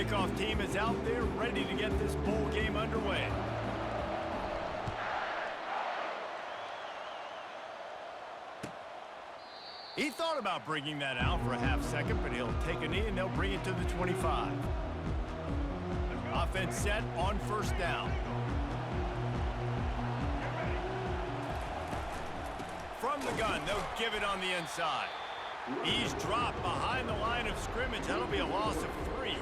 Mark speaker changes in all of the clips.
Speaker 1: Kickoff team is out there ready to get this bowl game underway. He thought about bringing that out for a half second, but he'll take a knee and they'll bring it to the 25. Offense set on first down. From the gun, they'll give it on the inside. He's dropped behind the line of scrimmage. That'll be a loss of 3.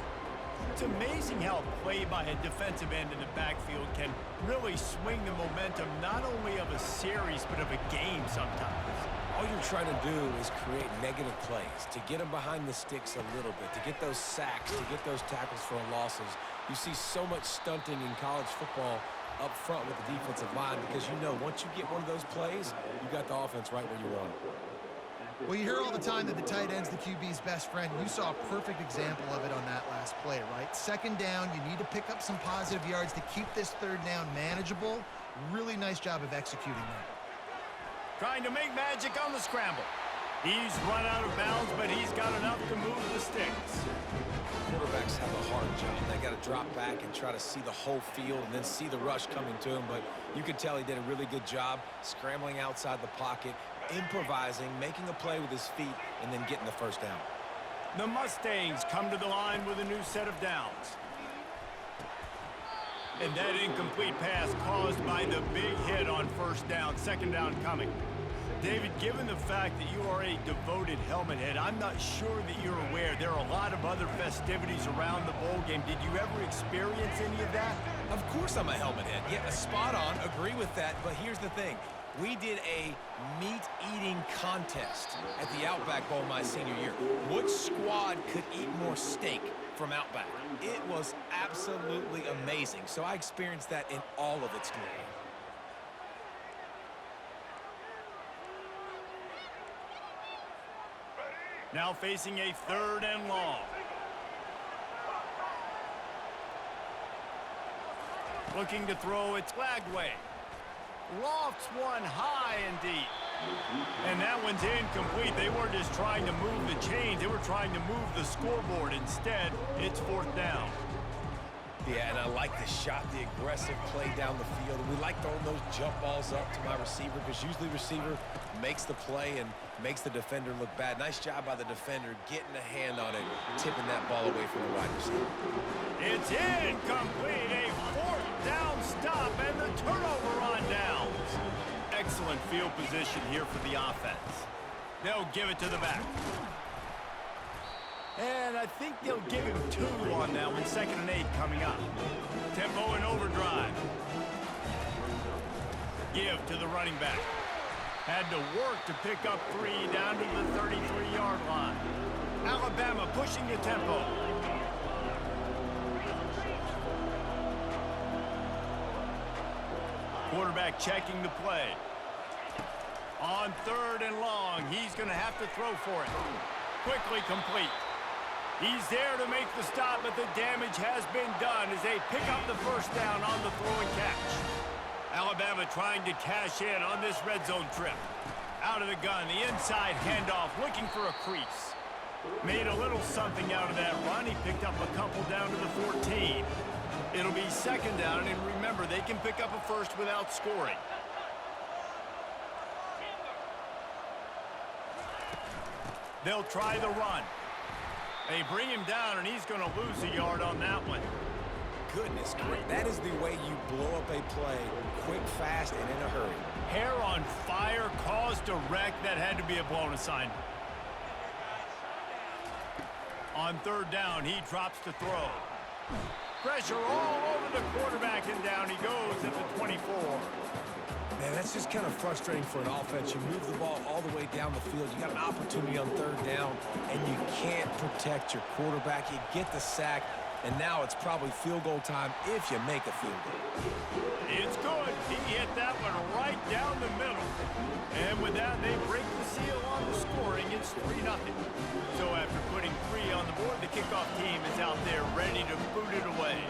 Speaker 1: It's amazing how a play by a defensive end in the backfield can really swing the momentum not only of a series but of a game sometimes.
Speaker 2: All you're trying to do is create negative plays, to get them behind the sticks a little bit, to get those sacks, to get those tackles for losses. You see so much stunting in college football up front with the defensive line because you know once you get one of those plays, you got the offense right where you want it.
Speaker 3: Well, you hear all the time that the tight end's the QB's best friend. You saw a perfect example of it on that last play, right? Second down, you need to pick up some positive yards to keep this third down manageable. Really nice job of executing that.
Speaker 1: Trying to make magic on the scramble. He's run out of bounds, but he's got enough to move the sticks.
Speaker 2: Quarterbacks have a hard job. They got to drop back and try to see the whole field and then see the rush coming to him. But you could tell he did a really good job scrambling outside the pocket, improvising, making a play with his feet, and then getting the first down.
Speaker 1: The Mustangs come to the line with a new set of downs. And that incomplete pass caused by the big hit on first down, second down coming. David, given the fact that you are a devoted helmet head, I'm not sure that you're aware there are a lot of other festivities around the bowl game. Did you ever experience any of that?
Speaker 2: Of course I'm a helmet head. Yeah, spot on. Agree with that. But here's the thing. We did a meat-eating contest at the Outback Bowl my senior year. Which squad could eat more steak from Outback? It was absolutely amazing. So I experienced that in all of its glory.
Speaker 1: Now facing a third and long. Looking to throw, it's Lagway. Lofts one high and deep. And that one's incomplete. They weren't just trying to move the chains. They were trying to move the scoreboard. Instead, it's fourth down.
Speaker 2: Yeah, and I like the shot, the aggressive play down the field. We like throwing those jump balls up to my receiver because usually receiver makes the play and makes the defender look bad. Nice job by the defender getting a hand on it, tipping that ball away from the wide receiver.
Speaker 1: It's incomplete. A fourth down stop and the turnover on downs. Excellent field position here for the offense. They'll give it to the back. And I think they'll give him 2 on that one. 2nd and 8 coming up. Tempo and overdrive. Give to the running back. Had to work to pick up 3 down to the 33-yard line. Alabama pushing the tempo. Quarterback checking the play. On 3rd and long, he's going to have to throw for it. Quickly complete. He's there to make the stop, but the damage has been done as they pick up the first down on the throw and catch. Alabama trying to cash in on this red zone trip. Out of the gun, the inside handoff, looking for a crease. Made a little something out of that run. He picked up a couple down to the 14. It'll be 2nd down, and remember, they can pick up a first without scoring. They'll try the run. They bring him down, and he's going to lose a yard on that one.
Speaker 2: Goodness, great. That is the way you blow up a play quick, fast, and in a hurry.
Speaker 1: Hair on fire, caused a wreck. That had to be a blown assignment. On 3rd down, he drops to throw. Pressure all over the quarterback, and down he goes at the 24.
Speaker 2: Man, that's just kind of frustrating for an offense. You move the ball all the way down the field. You got an opportunity on 3rd down, and you can't protect your quarterback. You get the sack, and now it's probably field goal time if you make a field goal.
Speaker 1: It's good. He hit that one right down the middle. And with that, they break the seal on the scoring. It's 3-0. So after putting 3 on the board, the kickoff team is out there ready to boot it away.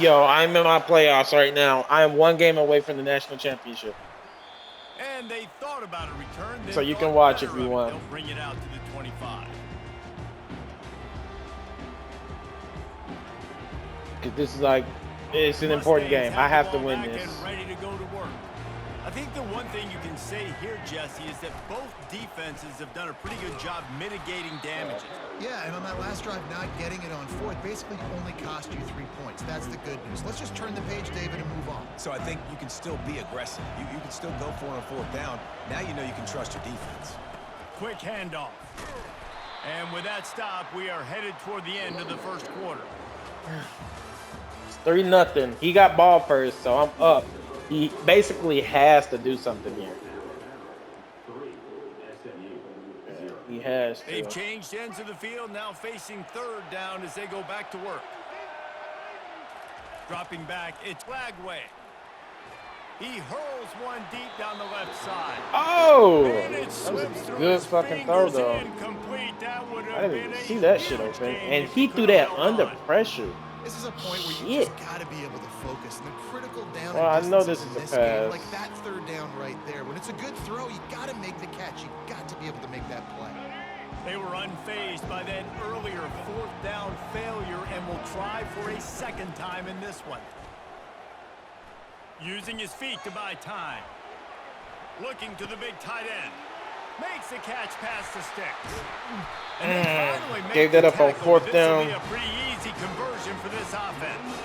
Speaker 4: Yo, I'm in my playoffs right now. I am one game away from the national championship.
Speaker 1: And they thought about a return, then
Speaker 4: So you can
Speaker 1: thought
Speaker 4: watch if
Speaker 1: better
Speaker 4: you
Speaker 1: of it.
Speaker 4: want.
Speaker 1: They'll bring it out to the 25.
Speaker 4: Because this is like, it's an important game. I have to win
Speaker 1: Back
Speaker 4: this.
Speaker 1: and ready to go to work. I think the one thing you can say here, Jesse, is that both defenses have done a pretty good job mitigating damages.
Speaker 3: Yeah, and on that last drive, not getting it on fourth basically only cost you 3 points. That's the good news. Let's just turn the page, David, and move on.
Speaker 2: So I think you can still be aggressive. You can still go for it on fourth down. Now you know you can trust your defense.
Speaker 1: Quick handoff. And with that stop, we are headed toward the end of the first quarter.
Speaker 4: It's 3-0. He got ball first, so I'm up. He basically has to do something here. He has to.
Speaker 1: They've changed ends of the field, now facing third down as they go back to work. Dropping back, it's Lagway. He hurls one deep down the left side.
Speaker 4: Oh!
Speaker 1: And it
Speaker 4: That was
Speaker 1: slips
Speaker 4: a
Speaker 1: through
Speaker 4: good
Speaker 1: his
Speaker 4: fucking throw,
Speaker 1: fingers,
Speaker 4: though.
Speaker 1: incomplete. That would have
Speaker 4: I didn't
Speaker 1: been
Speaker 4: even
Speaker 1: a
Speaker 4: see that shit
Speaker 1: huge
Speaker 4: open.
Speaker 1: gain
Speaker 4: And
Speaker 1: if
Speaker 4: he
Speaker 1: could
Speaker 4: threw
Speaker 1: have
Speaker 4: that
Speaker 1: held
Speaker 4: under
Speaker 1: on.
Speaker 4: pressure.
Speaker 3: This is a point where you
Speaker 4: Shit.
Speaker 3: just got to be able to focus. And the critical down
Speaker 4: Well, I
Speaker 3: and
Speaker 4: know
Speaker 3: distances
Speaker 4: this is
Speaker 3: in
Speaker 4: a
Speaker 3: this game,
Speaker 4: pass.
Speaker 3: like that third down right there. When it's a good throw, you got to make the catch. You got to be able to make that play.
Speaker 1: They were unfazed by that earlier fourth down failure and will try for a second time in this one. Using his feet to buy time. Looking to the big tight end. Makes the catch past the sticks. And they finally make
Speaker 4: Gave
Speaker 1: the
Speaker 4: that up on
Speaker 1: tackle.
Speaker 4: fourth
Speaker 1: This will
Speaker 4: down.
Speaker 1: be a pretty easy conversion for this offense.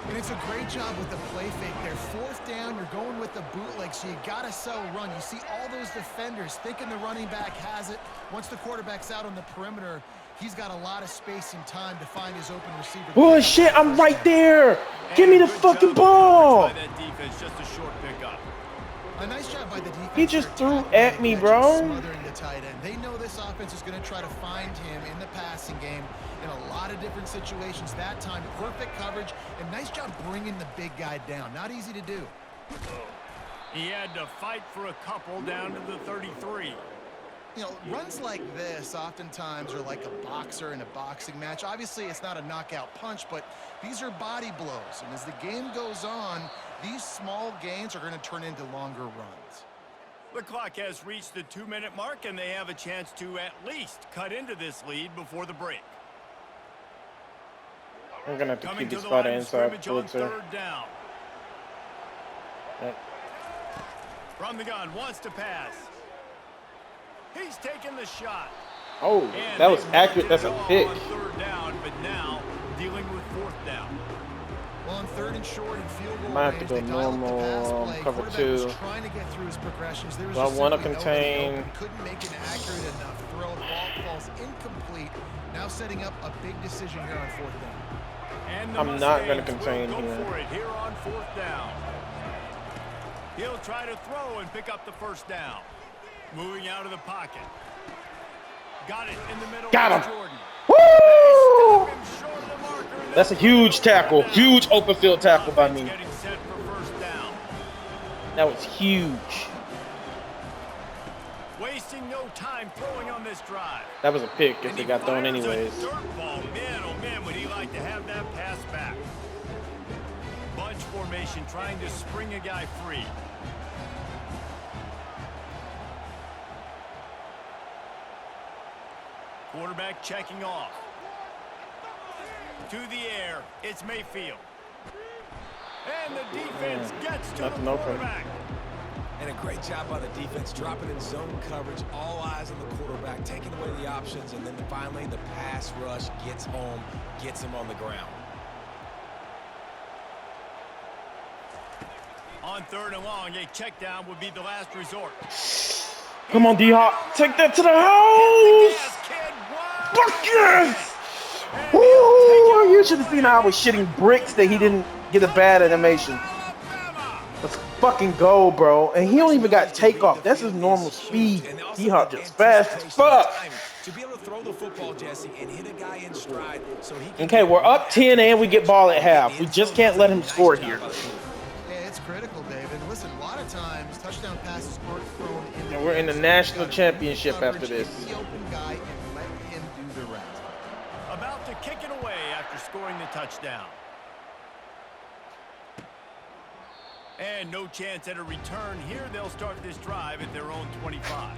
Speaker 3: And it's a great job with the play fake there. Fourth down, you're going with the bootleg, so you got to sell run. You see all those defenders thinking the running back has it. Once the quarterback's out on the perimeter, he's got a lot of space and time to find his open receiver.
Speaker 4: Oh, shit, I'm right there. Give me the
Speaker 1: Good
Speaker 4: fucking
Speaker 1: job of
Speaker 4: ball.
Speaker 1: coverage by that defense, just a short pickup.
Speaker 3: A nice job by the defense.
Speaker 4: He just
Speaker 3: there,
Speaker 4: threw
Speaker 3: tackling
Speaker 4: at
Speaker 3: the
Speaker 4: me,
Speaker 3: catch
Speaker 4: bro.
Speaker 3: and smothering the tight end. They know this offense is going to try to find him in the passing game in a lot of different situations. That time, perfect coverage, and nice job bringing the big guy down. Not easy to do.
Speaker 1: He had to fight for a couple down to the 33.
Speaker 3: You know, runs like this oftentimes are like a boxer in a boxing match. Obviously, it's not a knockout punch, but these are body blows. And as the game goes on, these small gains are going to turn into longer runs.
Speaker 1: The clock has reached the 2-minute mark, and they have a chance to at least cut into this lead before the break.
Speaker 4: I'm going to have to
Speaker 1: Coming
Speaker 4: keep
Speaker 1: to
Speaker 4: this
Speaker 1: the
Speaker 4: spot
Speaker 1: line of
Speaker 4: inside
Speaker 1: scrimmage on
Speaker 4: blitzer.
Speaker 1: third down. From the gun, wants to pass. He's taking the shot.
Speaker 4: Oh,
Speaker 1: And
Speaker 4: that was
Speaker 1: they
Speaker 4: accurate.
Speaker 1: wanted
Speaker 4: That's
Speaker 1: it
Speaker 4: a
Speaker 1: all
Speaker 4: pick.
Speaker 1: on third down, but now dealing with fourth down.
Speaker 3: Well, on third and short and field goal
Speaker 4: Might have to
Speaker 3: range,
Speaker 4: go
Speaker 3: they dial up the pass
Speaker 4: normal,
Speaker 3: play.
Speaker 4: cover
Speaker 3: Quarterback
Speaker 4: two.
Speaker 3: was trying to get through his progressions. There was
Speaker 4: So I
Speaker 3: just
Speaker 4: wanna
Speaker 3: simply nobody
Speaker 4: contain.
Speaker 3: open. Couldn't make an accurate enough throw. The ball falls incomplete. Now setting up a big decision here on fourth down.
Speaker 1: And the
Speaker 4: I'm not gonna
Speaker 1: Mustangs
Speaker 4: contain
Speaker 1: will go
Speaker 4: here.
Speaker 1: for it here on fourth down. He'll try to throw and pick up the first down. Moving out of the pocket. Got it in the middle.
Speaker 4: Got
Speaker 1: with
Speaker 4: him.
Speaker 1: Jordan.
Speaker 4: Woo!
Speaker 1: Him short of the marker, and
Speaker 4: That's a
Speaker 1: they'll
Speaker 4: huge
Speaker 1: throw it
Speaker 4: tackle.
Speaker 1: down.
Speaker 4: Huge open field tackle by
Speaker 1: Offense
Speaker 4: me.
Speaker 1: Getting set for first down.
Speaker 4: That was huge.
Speaker 1: Wasting no time throwing on this drive.
Speaker 4: That was a pick if
Speaker 1: And
Speaker 4: it
Speaker 1: he
Speaker 4: got thrown
Speaker 1: fires a
Speaker 4: anyways.
Speaker 1: dirt ball. Man, oh man, would he like to have that pass back. Bunch formation trying to spring a guy free. Quarterback checking off. To the air, it's Mayfield. And the defense gets to
Speaker 4: Nothing
Speaker 1: the
Speaker 4: open.
Speaker 1: quarterback.
Speaker 2: And a great job by the defense, dropping in zone coverage, all eyes on the quarterback, taking away the options, and then finally the pass rush gets home, gets him on the ground.
Speaker 1: On third and long, a check down would be the last resort.
Speaker 4: Come on, D-Hop. Take that to the house. Fuck yes! Woo! You should have seen how I was shitting bricks that he didn't get a bad animation. Let's fucking go, bro. And he don't even got takeoff. That's his normal speed. D-Hop just fast as fuck.
Speaker 2: To be able to throw the football, Jesse, and hit a guy in stride so he can...
Speaker 4: Okay, we're up 10 and we get ball at half. We just can't let him score here.
Speaker 3: Yeah, it's critical, David. Listen, a lot of times touchdown passes aren't thrown in.
Speaker 4: And we're in the national championship after this.
Speaker 3: The open guy and let him do the rest.
Speaker 1: About to kick it away after scoring the touchdown. And no chance at a return here. They'll start this drive at their own 25.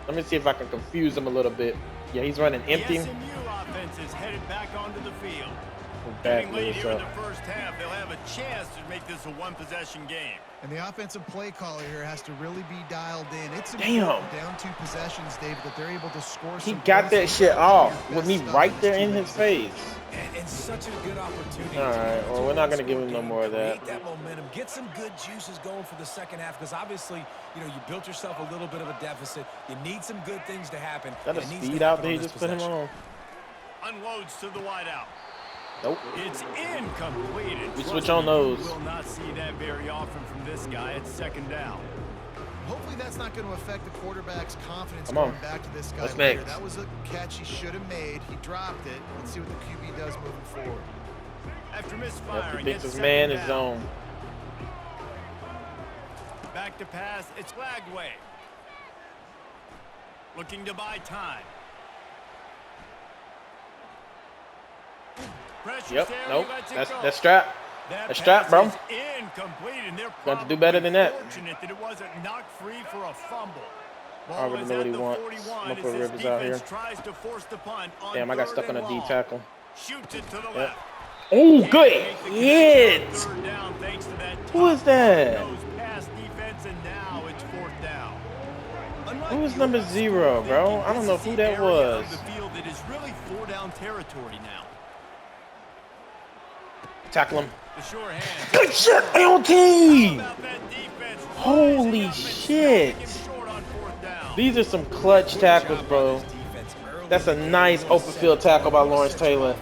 Speaker 4: Let me see if I can confuse him a little bit. Yeah, he's running empty.
Speaker 1: The SMU offense is headed back onto the field.
Speaker 4: Back
Speaker 1: Getting late here in the first half, they'll have a chance to make this a one-possession game.
Speaker 3: And the offensive play caller here has to really be dialed in. It's
Speaker 4: damn
Speaker 3: down 2 possessions, David, that they're able to score.
Speaker 4: He got that shit off with me right there in his face.
Speaker 2: And such a good opportunity.
Speaker 4: All right, well, we're not going to give him no more of that.
Speaker 2: Create that momentum. Get some good juices going for the second half because obviously, you know, you built yourself a little bit of a deficit. You need some good things to happen.
Speaker 4: Is that a speed out there he just put him on?
Speaker 1: Unloads to the wideout.
Speaker 4: Nope.
Speaker 1: It's incomplete.
Speaker 4: We switch on those.
Speaker 1: You will not see that very often from this guy. It's second down.
Speaker 3: Hopefully that's not going to affect the quarterback's confidence
Speaker 4: Come
Speaker 3: going
Speaker 4: on.
Speaker 3: back to this guy
Speaker 4: What's
Speaker 3: later.
Speaker 4: next?
Speaker 3: That was a catch he should have made. He dropped it. Let's see what the QB does moving forward.
Speaker 1: After
Speaker 4: Yep,
Speaker 1: misfiring,
Speaker 4: he thinks
Speaker 1: it's
Speaker 4: his man
Speaker 1: second
Speaker 4: is
Speaker 1: down.
Speaker 4: zone.
Speaker 1: Back to pass. It's Lagway. Looking to buy time. Pressure
Speaker 4: Yep,
Speaker 1: there,
Speaker 4: nope.
Speaker 1: he lets it
Speaker 4: That's
Speaker 1: go.
Speaker 4: strap.
Speaker 1: That
Speaker 4: That's strap,
Speaker 1: pass
Speaker 4: bro.
Speaker 1: is incomplete, and they're
Speaker 4: Got to do better than that.
Speaker 1: fortunate that it wasn't knocked free for a fumble.
Speaker 4: I already know what he wants. I'm gonna put Rivers out here.
Speaker 1: Tries to force the punt on
Speaker 4: Damn, I got stuck on
Speaker 1: third
Speaker 4: a
Speaker 1: and
Speaker 4: D
Speaker 1: long.
Speaker 4: tackle.
Speaker 1: Shoots it to the
Speaker 4: Yep.
Speaker 1: left.
Speaker 4: Oh, good
Speaker 1: Can't make the
Speaker 4: hit.
Speaker 1: connection on third down thanks to that
Speaker 4: Who is
Speaker 1: top
Speaker 4: that?
Speaker 1: nose pass defense, and now it's fourth down. Unlike
Speaker 4: Who is
Speaker 1: the
Speaker 4: number
Speaker 1: old
Speaker 4: 0, bro?
Speaker 1: thinking,
Speaker 4: I don't
Speaker 1: this
Speaker 4: know
Speaker 1: is
Speaker 4: who
Speaker 1: the
Speaker 4: that
Speaker 1: area
Speaker 4: was.
Speaker 1: of the field that is really 4-down territory now.
Speaker 4: Tackle him.
Speaker 1: The sure hand.
Speaker 4: Good shit,
Speaker 1: How
Speaker 4: LT.
Speaker 1: about that defense
Speaker 4: Holy
Speaker 1: rising up and
Speaker 4: shit.
Speaker 1: stopping him short on fourth down?
Speaker 4: These are some clutch tackles, bro. That's a nice open field tackle by Lawrence Taylor.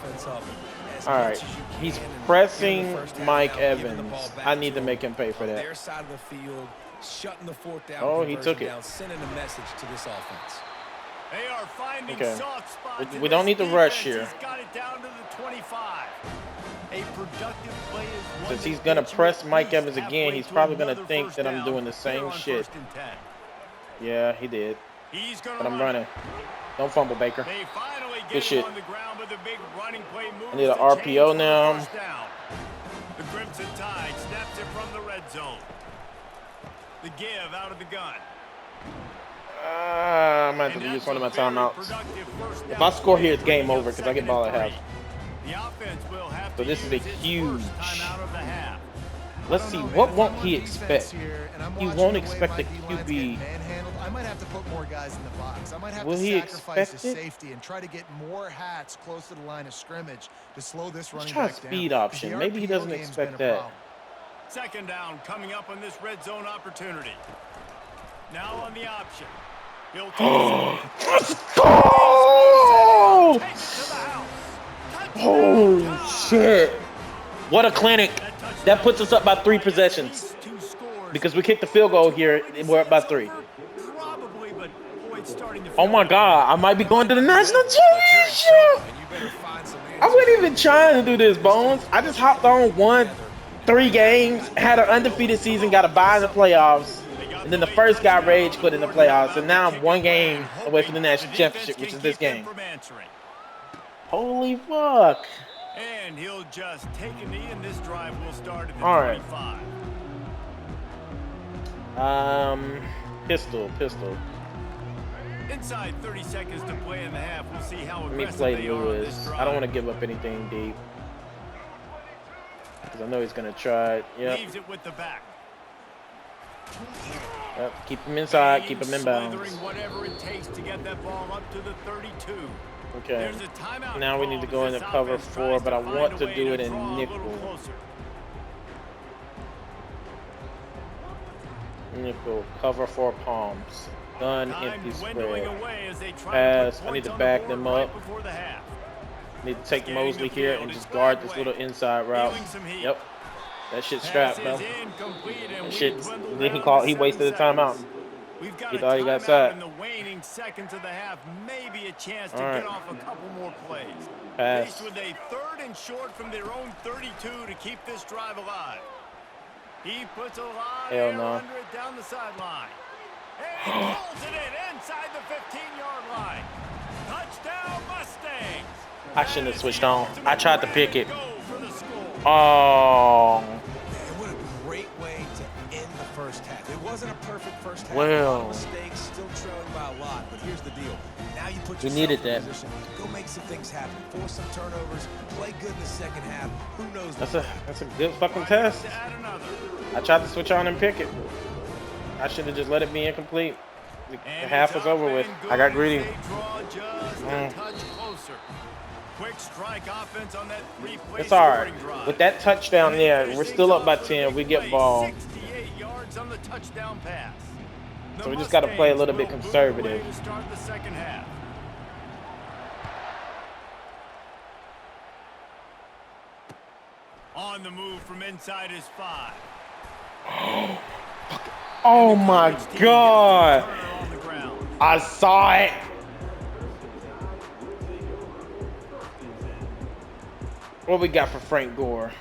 Speaker 4: All right, he's pressing Mike Evans. I need to make him pay for that.
Speaker 2: Their side of the field, shutting the fourth down.
Speaker 4: Oh, he took it.
Speaker 2: Down, sending a message to this offense.
Speaker 1: They are finding
Speaker 4: Okay.
Speaker 1: soft spots.
Speaker 4: We don't need to rush here.
Speaker 1: He's got it down to the 25. A productive play is one
Speaker 4: Since he's
Speaker 1: that
Speaker 4: gonna
Speaker 1: gets you
Speaker 4: press
Speaker 1: at
Speaker 4: Mike
Speaker 1: least
Speaker 4: Evans again,
Speaker 1: halfway
Speaker 4: he's
Speaker 1: to
Speaker 4: probably gonna
Speaker 1: another
Speaker 4: think
Speaker 1: first
Speaker 4: that I'm
Speaker 1: down
Speaker 4: doing the
Speaker 1: here
Speaker 4: same
Speaker 1: on
Speaker 4: shit.
Speaker 1: 1st and 10.
Speaker 4: Yeah, he did.
Speaker 1: He's gonna
Speaker 4: But I'm
Speaker 1: run.
Speaker 4: running. Don't fumble, Baker.
Speaker 1: They finally
Speaker 4: Good
Speaker 1: get
Speaker 4: shit.
Speaker 1: him on the ground with a big running play move.
Speaker 4: I need an
Speaker 1: to
Speaker 4: RPO
Speaker 1: change for the
Speaker 4: now.
Speaker 1: first down. The Crimson Tide snaps it from the red zone. The give out of the gun.
Speaker 4: I might have to use one of my timeouts. If I score here, it's game over because I get ball at half.
Speaker 1: The offense will have
Speaker 4: So
Speaker 1: to
Speaker 4: this is a
Speaker 1: use its
Speaker 4: huge.
Speaker 1: first timeout of the half.
Speaker 4: Let's see, what won't he expect? He won't expect the QB.
Speaker 3: I might have to put more guys in the box. I might have
Speaker 4: Will
Speaker 3: to
Speaker 4: he
Speaker 3: sacrifice
Speaker 4: expect
Speaker 3: the
Speaker 4: it?
Speaker 3: safety and try to get more hats close to the line of scrimmage to slow this running
Speaker 4: try a
Speaker 3: back down.
Speaker 4: speed
Speaker 3: 'Cause
Speaker 4: option.
Speaker 3: the
Speaker 4: Maybe he
Speaker 3: RPO
Speaker 4: doesn't
Speaker 3: game's
Speaker 4: expect
Speaker 3: been a
Speaker 4: that.
Speaker 3: problem.
Speaker 1: Second down coming up on this red zone opportunity. Now on the option. He'll take it.
Speaker 4: Let's go!
Speaker 1: Take it to the house.
Speaker 4: Holy
Speaker 1: Touchdown.
Speaker 4: shit. What a clinic. That puts us up by 3
Speaker 1: At
Speaker 4: possessions.
Speaker 1: least 2 scores.
Speaker 4: Because we kicked the field goal here, we're up by 3.
Speaker 1: Probably, but boy, it's starting to
Speaker 4: Oh
Speaker 1: feel
Speaker 4: my
Speaker 1: like
Speaker 4: God, I might be going to the national championship.
Speaker 2: And you better find some
Speaker 4: I wasn't even trying to do this, Bones. I just hopped on, won 3 games, had an undefeated season, got a bye in the playoffs. And then the first guy rage quit in the playoffs, and now I'm 1 game away from the national championship, which is this game. Holy fuck.
Speaker 1: And he'll just take a knee, and this drive will start at the
Speaker 4: All right.
Speaker 1: 25.
Speaker 4: Pistol.
Speaker 1: Inside 30 seconds to play in the half. We'll see how
Speaker 4: Let me
Speaker 1: aggressive
Speaker 4: play
Speaker 1: they are on this
Speaker 4: Lewis.
Speaker 1: drive.
Speaker 4: I don't want to give up anything deep. Because I know he's going to try it. Yep.
Speaker 1: Leaves it with the back.
Speaker 4: Yep. Keep him inside. Keep him inbounds.
Speaker 1: Slithering whatever it takes to get that ball up to the 32.
Speaker 4: Okay.
Speaker 1: There's a timeout
Speaker 4: Now we
Speaker 1: call
Speaker 4: need to
Speaker 1: as
Speaker 4: go
Speaker 1: this
Speaker 4: into cover
Speaker 1: offense
Speaker 4: 4,
Speaker 1: tries
Speaker 4: but I
Speaker 1: find
Speaker 4: want
Speaker 1: a
Speaker 4: to
Speaker 1: way
Speaker 4: do it
Speaker 1: draw
Speaker 4: in
Speaker 1: a little
Speaker 4: nickel.
Speaker 1: closer.
Speaker 4: Nickel. Cover 4 palms. Gun,
Speaker 1: Time
Speaker 4: empty
Speaker 1: dwindling
Speaker 4: spread.
Speaker 1: away as they try
Speaker 4: Pass.
Speaker 1: to put
Speaker 4: I need to
Speaker 1: points on
Speaker 4: back
Speaker 1: the
Speaker 4: them
Speaker 1: board
Speaker 4: up.
Speaker 1: right before the half.
Speaker 4: Need to take
Speaker 1: Scanning
Speaker 4: Mosley
Speaker 1: the
Speaker 4: here
Speaker 1: field,
Speaker 4: and
Speaker 1: it's
Speaker 4: just guard this
Speaker 1: Lagway.
Speaker 4: little inside route.
Speaker 1: Feeling some heat.
Speaker 4: Yep. That shit
Speaker 1: Pass
Speaker 4: strapped,
Speaker 1: is
Speaker 4: bro.
Speaker 1: incomplete, and
Speaker 4: That
Speaker 1: we
Speaker 4: shit.
Speaker 1: dwindle
Speaker 4: Then
Speaker 1: down
Speaker 4: he
Speaker 1: to
Speaker 4: wasted
Speaker 1: 7
Speaker 4: the timeout.
Speaker 1: seconds. We've got
Speaker 4: He
Speaker 1: a
Speaker 4: thought he got
Speaker 1: timeout
Speaker 4: sacked.
Speaker 1: in the waning seconds of the half. Maybe a chance to
Speaker 4: All right.
Speaker 1: get off a couple more plays.
Speaker 4: Pass.
Speaker 1: Faced with a 3rd and short from their own 32 to keep this drive alive. He puts a lot of
Speaker 4: Hell
Speaker 1: air
Speaker 4: no.
Speaker 1: under it down the sideline. And he pulls it in inside the 15-yard line. Touchdown Mustangs.
Speaker 4: I shouldn't have switched on. I tried to pick it.
Speaker 1: Go for the score.
Speaker 4: Oh.
Speaker 2: And what a great way to end the first half. It wasn't a perfect first half. A lot
Speaker 4: Well.
Speaker 2: of mistakes, still trailing by a lot. But here's the deal. Now you put
Speaker 4: We
Speaker 2: yourself
Speaker 4: needed
Speaker 2: in
Speaker 4: that.
Speaker 2: position. Go make some things happen. Force some turnovers. Play good in the second half. Who knows?
Speaker 4: That's a good fucking test.
Speaker 1: To add another.
Speaker 4: I tried to switch on and pick it. I should have just let it be incomplete. The
Speaker 1: And
Speaker 4: half
Speaker 1: it's
Speaker 4: was
Speaker 1: up
Speaker 4: over with.
Speaker 1: and
Speaker 4: I got
Speaker 1: good
Speaker 4: greedy.
Speaker 1: as they draw just a touch closer. Quick strike offense on that three-play
Speaker 4: It's all right.
Speaker 1: scoring drive.
Speaker 4: With that touchdown there, we're still up by 10. We get ball.
Speaker 1: 68 yards on the touchdown pass.
Speaker 4: So we just got to play a little bit conservative.
Speaker 1: To start the second half. On the move from inside his 5.
Speaker 4: Oh my God. I saw it. What we got for Frank Gore?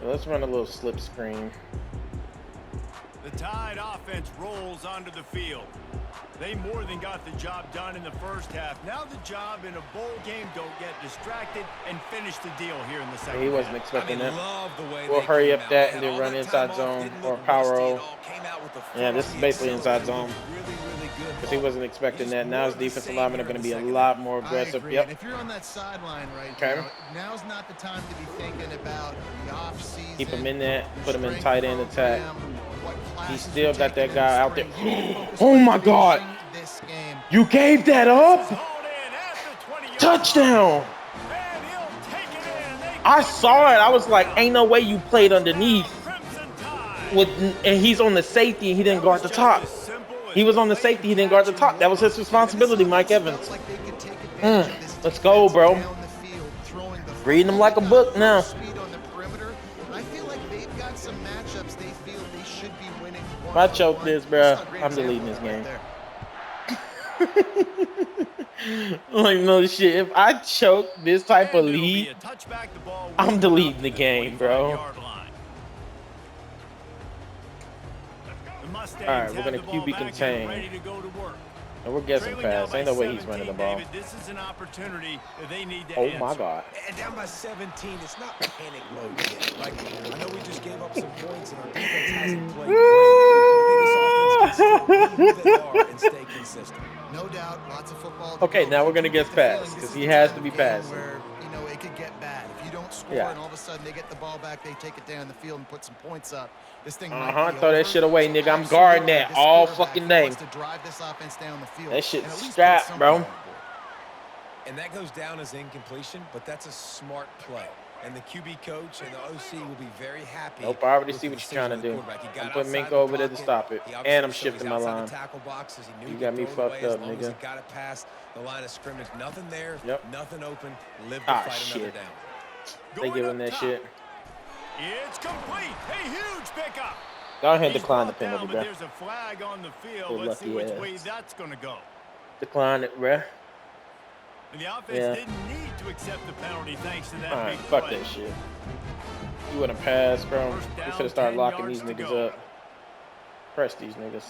Speaker 4: Let's run a little slip screen.
Speaker 1: The Tide offense rolls onto the field. They more than got the job done in the first half. Now the job in a bowl game, don't get distracted and finish the deal here in the second half.
Speaker 4: He wasn't expecting that.
Speaker 2: Love the way
Speaker 4: We'll hurry up that and
Speaker 2: They
Speaker 4: then
Speaker 2: had
Speaker 4: run
Speaker 2: all that
Speaker 4: inside
Speaker 2: time
Speaker 4: zone
Speaker 2: off, didn't
Speaker 4: or
Speaker 2: look
Speaker 4: power
Speaker 2: rusty
Speaker 4: roll.
Speaker 2: at all, came out with the
Speaker 4: Yeah, this is
Speaker 2: ferocity,
Speaker 4: basically inside
Speaker 2: accelerated,
Speaker 4: zone.
Speaker 2: really good
Speaker 4: Because he
Speaker 2: ball.
Speaker 4: wasn't expecting that. Now his
Speaker 2: More of the
Speaker 4: defensive
Speaker 2: same
Speaker 4: linemen are
Speaker 2: here
Speaker 4: going
Speaker 2: in
Speaker 4: to be
Speaker 2: the
Speaker 4: a
Speaker 2: second
Speaker 4: lot
Speaker 2: half.
Speaker 4: more
Speaker 3: I
Speaker 4: aggressive.
Speaker 3: agree.
Speaker 4: Yep.
Speaker 3: And if you're on that sideline right
Speaker 4: Okay.
Speaker 3: now, now's not the time to be thinking about the off-season.
Speaker 4: Keep him in that. Put him in
Speaker 3: strength
Speaker 4: tight end attack.
Speaker 3: program, what
Speaker 4: He
Speaker 3: classes
Speaker 4: still
Speaker 3: you're
Speaker 4: got that
Speaker 3: taking in
Speaker 4: guy
Speaker 3: the
Speaker 4: out there.
Speaker 3: spring. You need to focus
Speaker 4: Oh
Speaker 3: on
Speaker 4: my God.
Speaker 3: finishing this game.
Speaker 4: You gave that
Speaker 1: This is
Speaker 4: up?
Speaker 1: hauled in at the 20-yard
Speaker 4: Touchdown.
Speaker 1: line. And he'll take it in. They
Speaker 4: I
Speaker 1: couldn't
Speaker 4: saw
Speaker 1: get
Speaker 4: it. I was like,
Speaker 1: out.
Speaker 4: ain't no way you played underneath.
Speaker 1: Crimson Tide.
Speaker 4: With, and he's on the safety and he didn't
Speaker 1: That
Speaker 4: guard
Speaker 1: was
Speaker 4: the
Speaker 1: just
Speaker 4: top.
Speaker 1: as simple as
Speaker 4: He was on the
Speaker 1: play
Speaker 4: safety. He didn't guard the
Speaker 1: catch
Speaker 4: top.
Speaker 1: and
Speaker 4: That was his
Speaker 1: walk.
Speaker 4: responsibility, Mike
Speaker 3: Felt
Speaker 4: Evans.
Speaker 3: like they could take advantage of this
Speaker 4: Let's go,
Speaker 3: defense
Speaker 4: bro.
Speaker 3: down the field, throwing the
Speaker 4: Reading them like a
Speaker 3: football.
Speaker 4: book now.
Speaker 3: Speed on the perimeter. And I feel like they've got some matchups they feel they should be winning.
Speaker 4: If I choke this, bro, I'm deleting this game. Like, no shit. If I choke this type of
Speaker 1: And it'll be
Speaker 4: lead,
Speaker 1: a touchback. The ball
Speaker 4: I'm
Speaker 1: whipped
Speaker 4: deleting
Speaker 1: out
Speaker 4: the
Speaker 1: to
Speaker 4: game, bro.
Speaker 1: 25-yard line. The Mustangs
Speaker 4: All right, we're
Speaker 1: have
Speaker 4: gonna
Speaker 1: the ball
Speaker 4: QB
Speaker 1: back and
Speaker 4: contain.
Speaker 1: ready to go to work.
Speaker 4: And we're guessing
Speaker 1: Trailing down
Speaker 4: fast.
Speaker 1: by
Speaker 4: Ain't no way he's
Speaker 1: 17,
Speaker 4: running the ball.
Speaker 1: David, this is an opportunity that they need to
Speaker 4: Oh
Speaker 1: answer.
Speaker 4: my God.
Speaker 2: And down by 17, it's not panic mode yet. Like, I know we just gave up some points and our defense hasn't played great. I think this offense can still be who they are and stay consistent.
Speaker 3: No doubt, lots of football to
Speaker 4: Okay,
Speaker 3: go.
Speaker 4: now
Speaker 3: But
Speaker 4: we're
Speaker 3: I
Speaker 4: gonna
Speaker 3: do
Speaker 4: guess
Speaker 3: get the feeling
Speaker 4: pass,
Speaker 3: this
Speaker 4: 'cause
Speaker 3: is
Speaker 4: he
Speaker 3: the
Speaker 4: has
Speaker 3: type
Speaker 4: to
Speaker 3: of
Speaker 4: be
Speaker 3: game
Speaker 4: passing.
Speaker 3: where, you know, it could get bad. If you don't score
Speaker 4: Yeah.
Speaker 3: and all of a sudden they get the ball back, they take it down the field and put some points up. This thing might
Speaker 4: Uh-huh,
Speaker 3: be
Speaker 4: throw that
Speaker 3: over.
Speaker 4: shit away,
Speaker 3: So
Speaker 4: nigga. I'm
Speaker 3: absolutely,
Speaker 4: guarding that
Speaker 3: this
Speaker 4: all
Speaker 3: quarterback,
Speaker 4: fucking
Speaker 3: he
Speaker 4: day.
Speaker 3: wants to drive this offense down the field
Speaker 4: That shit's
Speaker 3: and at least
Speaker 4: strapped,
Speaker 3: put something
Speaker 4: bro.
Speaker 3: on the board.
Speaker 2: And that goes down as incompletion, but that's a smart play. And the QB coach and the OC will be very happy.
Speaker 4: Nope, I already
Speaker 2: with
Speaker 4: see
Speaker 2: the
Speaker 4: what you're
Speaker 2: decision
Speaker 4: trying to
Speaker 2: of the
Speaker 4: do.
Speaker 2: quarterback. He got
Speaker 4: I'm putting
Speaker 2: outside
Speaker 4: Minka
Speaker 2: the
Speaker 4: over there to
Speaker 2: pocket.
Speaker 4: stop it.
Speaker 2: He obviously
Speaker 4: And I'm
Speaker 2: showed he's
Speaker 4: shifting my
Speaker 2: outside
Speaker 4: line.
Speaker 2: the tackle boxes. He knew
Speaker 4: You
Speaker 2: he
Speaker 4: got
Speaker 2: could
Speaker 4: me
Speaker 2: throw it away
Speaker 4: fucked
Speaker 2: as
Speaker 4: up,
Speaker 2: long as he
Speaker 4: nigga.
Speaker 2: got it past the line of scrimmage. Nothing there,
Speaker 4: Yep.
Speaker 2: nothing open. Live to
Speaker 4: Ah,
Speaker 2: fight
Speaker 4: shit.
Speaker 2: another down.
Speaker 4: They
Speaker 1: Going
Speaker 4: giving
Speaker 1: up
Speaker 4: that
Speaker 1: top.
Speaker 4: shit.
Speaker 1: It's complete. A huge pickup.
Speaker 4: Go ahead and
Speaker 1: He's
Speaker 4: decline the
Speaker 1: brought down,
Speaker 4: penalty,
Speaker 1: but
Speaker 4: bro.
Speaker 1: there's a flag on the field.
Speaker 4: Little
Speaker 1: Let's see
Speaker 4: lucky
Speaker 1: which way
Speaker 4: ass.
Speaker 1: that's going to go.
Speaker 4: Decline it, bro.
Speaker 1: And the offense
Speaker 4: Yeah.
Speaker 1: didn't need to accept the penalty thanks to that
Speaker 4: Alright,
Speaker 1: big
Speaker 4: fuck
Speaker 1: play.
Speaker 4: that shit. You wouldn't pass, bro.
Speaker 1: First
Speaker 4: We
Speaker 1: down,
Speaker 4: should have started
Speaker 1: 10
Speaker 4: locking
Speaker 1: yards
Speaker 4: these
Speaker 1: to
Speaker 4: niggas
Speaker 1: go.
Speaker 4: up. Press these niggas.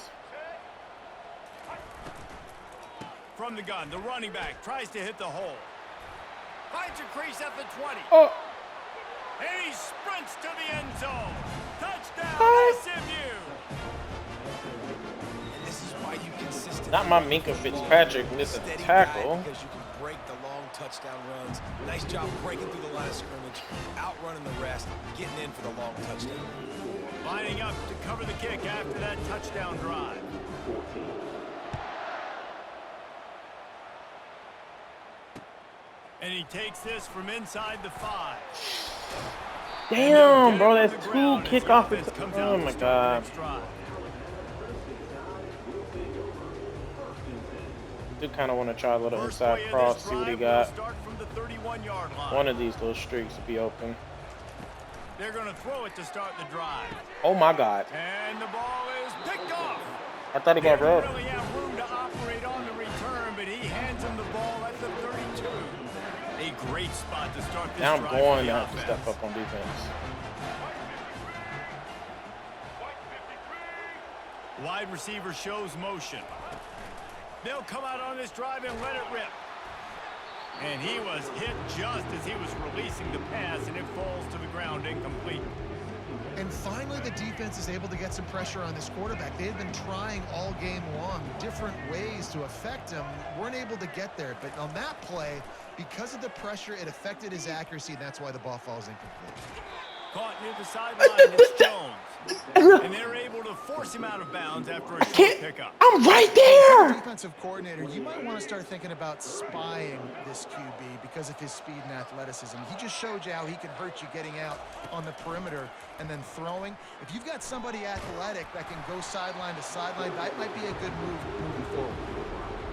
Speaker 1: From the gun, the running back tries to hit the hole. Finds a crease at the 20.
Speaker 4: Oh!
Speaker 1: And he sprints to the end zone. Touchdown,
Speaker 4: Oh.
Speaker 1: SMU.
Speaker 2: And this is why you consistently
Speaker 4: Not my Minka Fitzpatrick missing
Speaker 2: steady
Speaker 4: tackle.
Speaker 2: guy because you can break the long touchdown runs. Nice job breaking through the line of scrimmage, outrunning the rest, getting in for the long touchdown.
Speaker 1: Lining up to cover the kick after that touchdown drive. And he takes this from inside the 5.
Speaker 4: Damn, bro, that's two kickoff. Oh my God. Do kind of want to try a little inside cross, see what he got. One of these little streaks will be open.
Speaker 1: They're going to throw it to start the drive.
Speaker 4: Oh my God.
Speaker 1: And the ball is picked off.
Speaker 4: I thought he got
Speaker 1: Didn't
Speaker 4: rubbed.
Speaker 1: really have room to operate on the return, but he hands him the ball at the 32. A great spot to start this
Speaker 4: Now I'm
Speaker 1: drive
Speaker 4: going
Speaker 1: for
Speaker 4: to
Speaker 1: the
Speaker 4: have to
Speaker 1: offense.
Speaker 4: step up on defense.
Speaker 1: Wide receiver shows motion. They'll come out on this drive and let it rip. And he was hit just as he was releasing the pass, and it falls to the ground incomplete.
Speaker 3: And finally, the defense is able to get some pressure on this quarterback. They had been trying all game long different ways to affect him. Weren't able to get there. But on that play, because of the pressure, it affected his accuracy, and that's why the ball falls incomplete.
Speaker 1: Caught near the sideline, it's Jones. And they're able to force him out of bounds after a short pickup.
Speaker 4: I'm right
Speaker 3: As
Speaker 4: there.
Speaker 3: a defensive coordinator, you might want to start thinking about spying this QB because of his speed and athleticism. He just showed you how he can hurt you getting out on the perimeter and then throwing. If you've got somebody athletic that can go sideline to sideline, that might be a good move moving forward.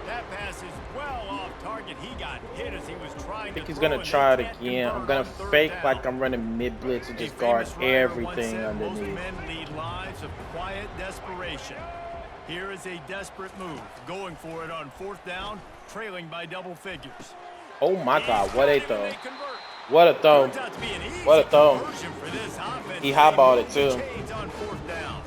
Speaker 1: That pass is well off target. He got hit as he was trying to
Speaker 4: I think he's
Speaker 1: throw,
Speaker 4: gonna
Speaker 1: and
Speaker 4: try it
Speaker 1: they can't
Speaker 4: again. I'm
Speaker 1: convert
Speaker 4: gonna
Speaker 1: on third
Speaker 4: fake
Speaker 1: down.
Speaker 4: like I'm running mid blitz and
Speaker 1: A
Speaker 4: just guard
Speaker 1: famous writer once
Speaker 4: everything
Speaker 1: said, most
Speaker 4: underneath.
Speaker 1: men lead lives of quiet desperation. Here is a desperate move, going for it on fourth down, trailing by double figures.
Speaker 4: Oh my God, what a
Speaker 1: He's got
Speaker 4: throw!
Speaker 1: him, and they convert.
Speaker 4: What a throw!
Speaker 1: Turns out to be an easy
Speaker 4: What a throw!
Speaker 1: conversion for this offense.
Speaker 4: He
Speaker 1: They
Speaker 4: highballed it
Speaker 1: move the
Speaker 4: too.
Speaker 1: chains on fourth down.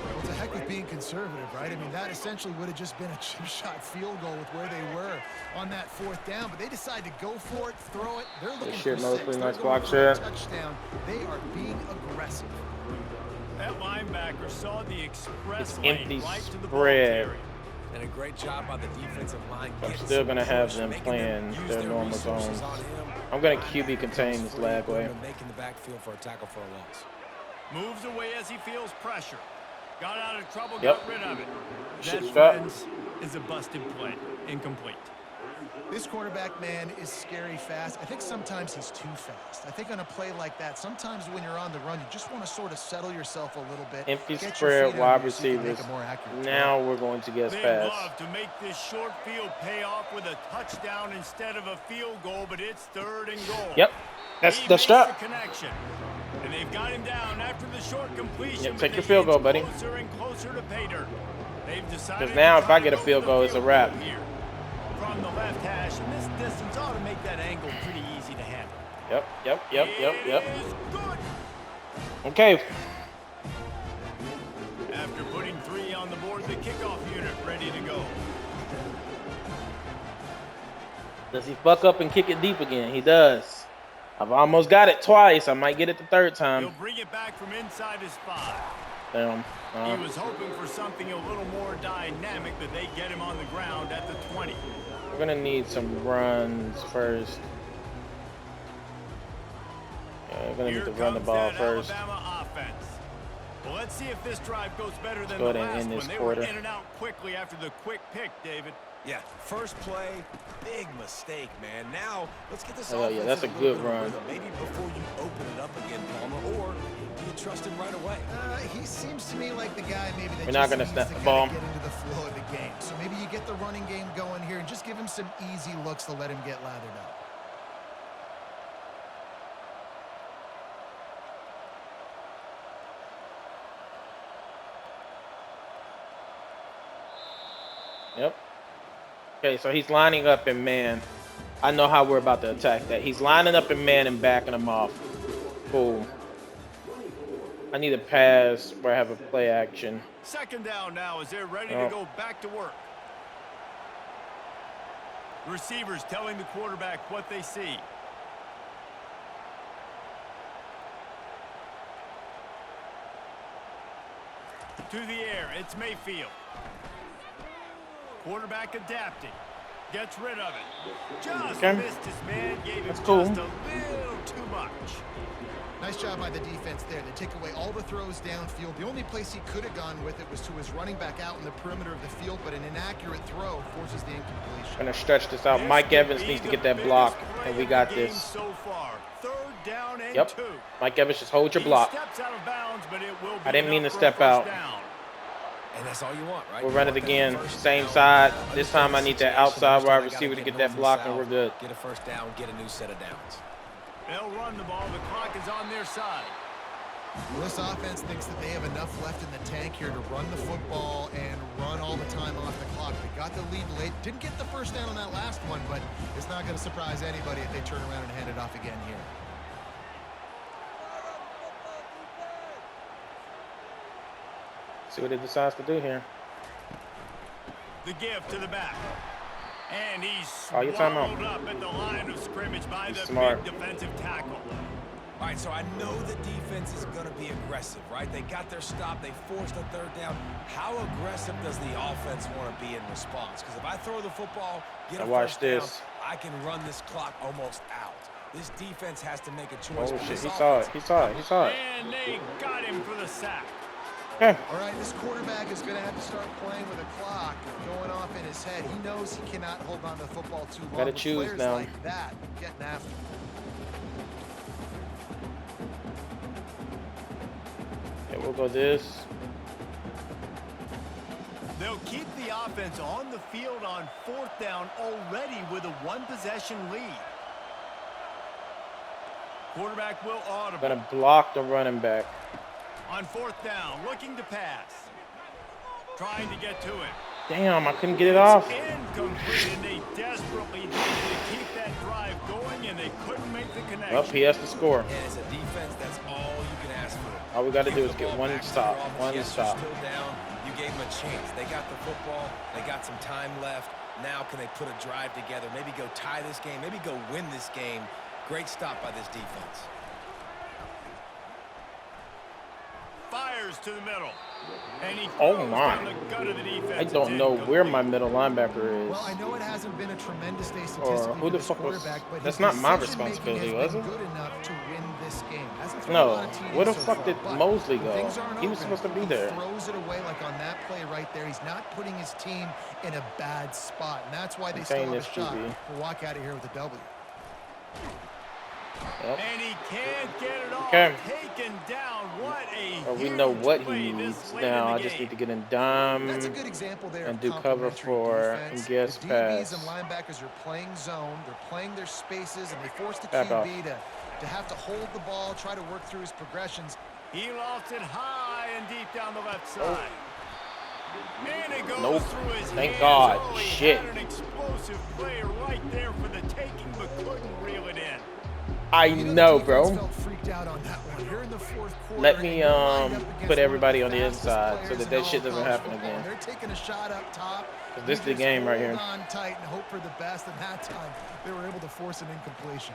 Speaker 3: Well, it's a heck of being conservative, right? I mean, that essentially would have just been a chip shot field goal with where they were on that fourth down, but they decide to go for it, throw it. They're looking
Speaker 4: shit,
Speaker 3: for
Speaker 4: no,
Speaker 3: 6.
Speaker 4: pretty
Speaker 3: They're
Speaker 4: nice
Speaker 3: going
Speaker 4: block
Speaker 3: for a
Speaker 4: shot.
Speaker 3: touchdown. They are being aggressive.
Speaker 1: That linebacker saw the express
Speaker 4: It's
Speaker 1: lane
Speaker 4: empty
Speaker 1: right to the ball
Speaker 4: spread.
Speaker 1: carrier.
Speaker 2: And a great job by the defensive line.
Speaker 4: I'm
Speaker 2: getting
Speaker 4: still
Speaker 2: some
Speaker 4: gonna have
Speaker 2: push,
Speaker 4: them
Speaker 2: making
Speaker 4: playing
Speaker 2: use
Speaker 4: their normal
Speaker 2: resources
Speaker 4: zones.
Speaker 2: on him.
Speaker 4: I'm gonna
Speaker 2: Linebacker
Speaker 4: QB contain
Speaker 2: comes
Speaker 4: this
Speaker 2: free,
Speaker 4: lag way.
Speaker 2: putting him making the backfield for a tackle for a loss.
Speaker 1: Moves away as he feels pressure. Got out of trouble,
Speaker 4: Yep.
Speaker 1: got rid of it.
Speaker 4: Shit
Speaker 1: That,
Speaker 4: strap.
Speaker 1: friends, is a busted play. Incomplete.
Speaker 3: This quarterback, man, is scary fast. I think sometimes he's too fast. I think on a play like that, sometimes when you're on the run, you just want to sort of settle yourself a little bit.
Speaker 4: Empty
Speaker 3: get your
Speaker 4: spread,
Speaker 3: feet
Speaker 4: wide
Speaker 3: under you so you can make
Speaker 4: receivers.
Speaker 3: a more accurate throw.
Speaker 4: Now we're going to guess
Speaker 1: They'd
Speaker 4: pass.
Speaker 1: love to make this short field pay off with a touchdown instead of a field goal, but it's third and goal.
Speaker 4: Yep, that's
Speaker 1: He
Speaker 4: the
Speaker 1: makes
Speaker 4: strap.
Speaker 1: the connection. And they've got him down after the short completion.
Speaker 4: Yep,
Speaker 1: but
Speaker 4: take
Speaker 1: they
Speaker 4: your field goal,
Speaker 1: inch
Speaker 4: buddy.
Speaker 1: Closer and closer to pay dirt. They've decided
Speaker 4: Because now
Speaker 1: to
Speaker 4: if
Speaker 1: try
Speaker 4: I
Speaker 1: to
Speaker 4: get a
Speaker 1: go
Speaker 4: field
Speaker 1: for the
Speaker 4: goal, it's a wrap.
Speaker 1: here. From the left hash, and this distance ought to make that angle pretty easy to handle.
Speaker 4: Yep.
Speaker 1: It is good.
Speaker 4: Okay,
Speaker 1: After putting 3 on the board, the kickoff unit ready to go.
Speaker 4: does he fuck up and kick it deep again? He does. I've almost got it twice. I might get it the third
Speaker 1: He'll
Speaker 4: time.
Speaker 1: bring it back from inside his 5.
Speaker 4: Damn.
Speaker 1: He was hoping for something a little more dynamic, but they get him on the ground at the 20.
Speaker 4: We're gonna need some runs first. Yeah, we're gonna
Speaker 1: Here
Speaker 4: need to run the
Speaker 1: comes
Speaker 4: ball
Speaker 1: that
Speaker 4: first.
Speaker 1: Alabama offense. Well, let's see if this drive goes better than
Speaker 4: go
Speaker 1: the
Speaker 4: ahead and
Speaker 1: last
Speaker 4: end this
Speaker 1: one. They
Speaker 4: quarter.
Speaker 1: were in and out quickly after the quick pick, David.
Speaker 2: Yeah, first play, big mistake, man. Now, let's get this
Speaker 4: Oh, yeah,
Speaker 2: offense
Speaker 4: that's a
Speaker 2: in
Speaker 4: good
Speaker 2: little bit of
Speaker 4: run.
Speaker 2: rhythm. Maybe before you open it up again, Palmer, or do you trust him right away?
Speaker 3: He seems to me like the guy maybe that
Speaker 4: We're not
Speaker 3: just
Speaker 4: gonna
Speaker 3: needs
Speaker 4: snap
Speaker 3: to
Speaker 4: the
Speaker 3: kinda
Speaker 4: ball.
Speaker 3: get into the flow of the game. So maybe you get the running game going here and just give him some easy looks to let him get lathered up.
Speaker 4: Yep. Okay, so he's lining up in man. I know how we're about to attack that. He's lining up in man and backing him off. Cool. I need a pass where I have a play action.
Speaker 1: Second down now as they're ready
Speaker 4: Oh.
Speaker 1: to go back to work. Receivers telling the quarterback what they see. To the air, it's Mayfield. Quarterback adapting. Gets rid of it. Just
Speaker 4: Okay.
Speaker 1: missed his man. Gave him
Speaker 4: That's cool.
Speaker 1: just a little too much.
Speaker 3: Nice job by the defense there. They take away all the throws downfield. The only place he could have gone with it was to his running back out in the perimeter of the field, but an inaccurate throw forces the incompletion.
Speaker 4: Gonna stretch this out.
Speaker 1: This
Speaker 4: Mike
Speaker 1: could
Speaker 4: Evans
Speaker 1: be
Speaker 4: needs to
Speaker 1: the
Speaker 4: get that
Speaker 1: biggest
Speaker 4: block,
Speaker 1: play
Speaker 4: and we
Speaker 1: of
Speaker 4: got
Speaker 1: the game
Speaker 4: this.
Speaker 1: So far, third down and
Speaker 4: Yep.
Speaker 1: 2.
Speaker 4: Mike Evans, just hold your
Speaker 1: He
Speaker 4: block.
Speaker 1: steps out of bounds, but it will be
Speaker 4: I didn't mean
Speaker 1: enough
Speaker 4: to
Speaker 1: for a
Speaker 4: step
Speaker 1: first
Speaker 4: out.
Speaker 1: down.
Speaker 2: And that's all you want, right?
Speaker 4: We'll
Speaker 2: You
Speaker 4: run
Speaker 2: want
Speaker 4: it
Speaker 2: that
Speaker 4: again.
Speaker 2: first
Speaker 4: Same
Speaker 2: down.
Speaker 4: side. This
Speaker 2: Understand
Speaker 4: time I
Speaker 2: the
Speaker 4: need that
Speaker 2: situation.
Speaker 4: outside
Speaker 2: Understand
Speaker 4: wide
Speaker 2: they gotta
Speaker 4: receiver to
Speaker 2: get
Speaker 4: get that
Speaker 2: north
Speaker 4: block,
Speaker 2: and
Speaker 4: and we're
Speaker 2: south,
Speaker 4: good.
Speaker 2: Get a first down, get a new set of downs.
Speaker 1: They'll run the ball. The clock is on their side.
Speaker 3: Well, this offense thinks that they have enough left in the tank here to run the football and run all the time off the clock. They got the lead late. Didn't get the first down on that last one, but it's not going to surprise anybody if they turn around and hand it off again here.
Speaker 4: See what he decides to do here.
Speaker 1: The give to the back. And he's
Speaker 4: Oh, your
Speaker 1: swallowed
Speaker 4: timeout.
Speaker 1: up at the line of scrimmage by
Speaker 4: He's
Speaker 1: the
Speaker 4: smart.
Speaker 1: big defensive tackle.
Speaker 2: All right, so I know the defense is going to be aggressive, right? They got their stop. They forced a third down. How aggressive does the offense want to be in response? Because if I throw the football, get a
Speaker 4: watch
Speaker 2: first
Speaker 4: this.
Speaker 2: down, I can run this clock almost out. This defense has to make a choice.
Speaker 4: Oh,
Speaker 2: but
Speaker 4: shit.
Speaker 2: this
Speaker 4: He saw it.
Speaker 2: offense-
Speaker 4: He saw it. He saw it.
Speaker 1: And they got him for the sack.
Speaker 4: Okay.
Speaker 3: All right, this quarterback is going to have to start playing with a clock going off in his head. He knows he cannot hold on to the football too long.
Speaker 4: Gotta
Speaker 3: With
Speaker 4: choose
Speaker 3: players
Speaker 4: now.
Speaker 3: like that getting after him.
Speaker 4: Okay, we'll go this.
Speaker 1: They'll keep the offense on the field on fourth down already with a one-possession lead. Quarterback will audible.
Speaker 4: Gonna block the running back.
Speaker 1: On fourth down, looking to pass. Trying to get to it.
Speaker 4: Damn, I couldn't get it off.
Speaker 1: Incomplete, and they desperately needed to keep that drive going, and they couldn't make the connection.
Speaker 4: Up, he has to score.
Speaker 2: And as a defense, that's all you can ask for.
Speaker 4: All we got to
Speaker 2: Give
Speaker 4: do
Speaker 2: the
Speaker 4: is get
Speaker 2: ball
Speaker 4: one
Speaker 2: back to
Speaker 4: stop.
Speaker 2: their offense.
Speaker 4: One
Speaker 2: Yes,
Speaker 4: stop.
Speaker 2: they're still down. You gave them a chance. They got the football. They got some time left. Now can they put a drive together? Maybe go tie this game. Maybe go win this game. Great stop by this defense.
Speaker 1: Fires to the middle. And he
Speaker 4: Oh,
Speaker 1: throws
Speaker 4: my.
Speaker 1: down the gut of the defense.
Speaker 4: I don't
Speaker 1: It's
Speaker 4: know where
Speaker 1: incomplete.
Speaker 4: my middle linebacker
Speaker 3: Well, I
Speaker 4: is.
Speaker 3: know it hasn't been a tremendous day
Speaker 4: Or
Speaker 3: statistically
Speaker 4: who the
Speaker 3: for this
Speaker 4: fuck was...
Speaker 3: quarterback, but
Speaker 4: That's
Speaker 3: his
Speaker 4: not my
Speaker 3: decision-making
Speaker 4: responsibility,
Speaker 3: has
Speaker 4: was
Speaker 3: been
Speaker 4: it?
Speaker 3: good enough to win this game. Hasn't thrown
Speaker 4: No.
Speaker 3: a lot of TDs
Speaker 4: Where the
Speaker 3: so
Speaker 4: fuck
Speaker 3: far,
Speaker 4: did
Speaker 3: but
Speaker 4: Mosley
Speaker 3: when
Speaker 4: go?
Speaker 3: things aren't
Speaker 4: He was
Speaker 3: open,
Speaker 4: supposed to be
Speaker 3: he
Speaker 4: there.
Speaker 3: throws it away like on that play right there. He's not putting his team in a bad spot, and that's why they still
Speaker 4: Contain
Speaker 3: have a
Speaker 4: this
Speaker 3: shot
Speaker 4: QB.
Speaker 3: to walk out of here with a W.
Speaker 4: Yep.
Speaker 1: And he can't get it off.
Speaker 4: Okay.
Speaker 1: Taken down. What a
Speaker 4: Well, we know
Speaker 1: huge
Speaker 4: what
Speaker 1: play
Speaker 4: he
Speaker 1: this
Speaker 4: needs
Speaker 1: late
Speaker 4: now.
Speaker 1: in
Speaker 4: I
Speaker 1: the
Speaker 4: just
Speaker 1: game.
Speaker 4: need to get in dime
Speaker 3: That's a good example there
Speaker 4: and
Speaker 3: of
Speaker 4: do cover
Speaker 3: complementary
Speaker 4: for
Speaker 3: defense.
Speaker 4: and guess
Speaker 3: The
Speaker 4: pass.
Speaker 3: DBs and linebackers are playing zone. They're playing their spaces, and they force the
Speaker 4: Back
Speaker 3: QB to have to hold the ball, try to work through his progressions.
Speaker 1: He lofts it high and deep down the left side. And it goes
Speaker 4: Nope.
Speaker 1: through his
Speaker 4: Thank
Speaker 1: hands.
Speaker 4: God.
Speaker 1: Oh, he
Speaker 4: Shit.
Speaker 1: had an explosive play right there for the taking, but couldn't reel it in.
Speaker 4: I
Speaker 3: You
Speaker 4: know,
Speaker 3: the defense
Speaker 4: bro.
Speaker 3: felt freaked out on that one. Here in the fourth quarter,
Speaker 4: Let
Speaker 3: and
Speaker 4: me
Speaker 3: you're lined up against
Speaker 4: put
Speaker 3: one of
Speaker 4: everybody on the
Speaker 3: fastest
Speaker 4: inside so
Speaker 3: players
Speaker 4: that
Speaker 3: in
Speaker 4: that
Speaker 3: all
Speaker 4: shit
Speaker 3: of
Speaker 4: doesn't
Speaker 3: college
Speaker 4: happen
Speaker 3: football.
Speaker 4: again.
Speaker 3: They're taking a shot up top.
Speaker 4: This is the
Speaker 3: You just
Speaker 4: game right here.
Speaker 3: hold on tight and hope for the best, and that time they were able to force an incompletion.